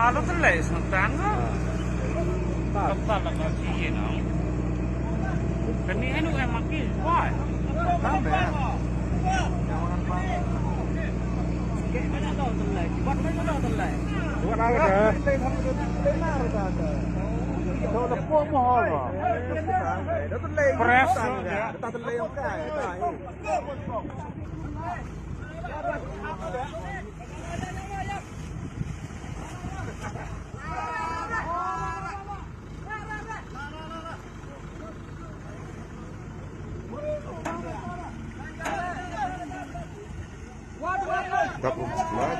Kalau telek sultan kok. Kepala lagi ya nang. Kini anu emang ki, wah. Tambah. Jangan banget. Kayak mana tau telek? Buat mana tau telek? Buat apa dah? Kalau lepuh mahal lah. Pres. Tak telai yang kaya. Tak umslat.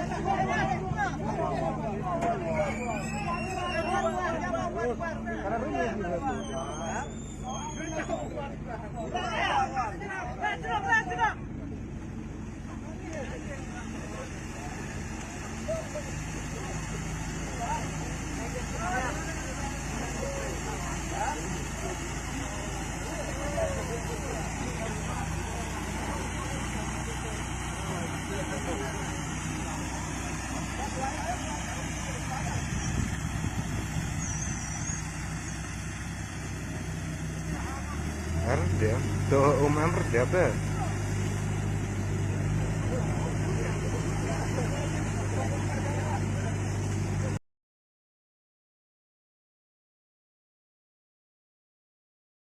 Rda, tuh umam rda apa?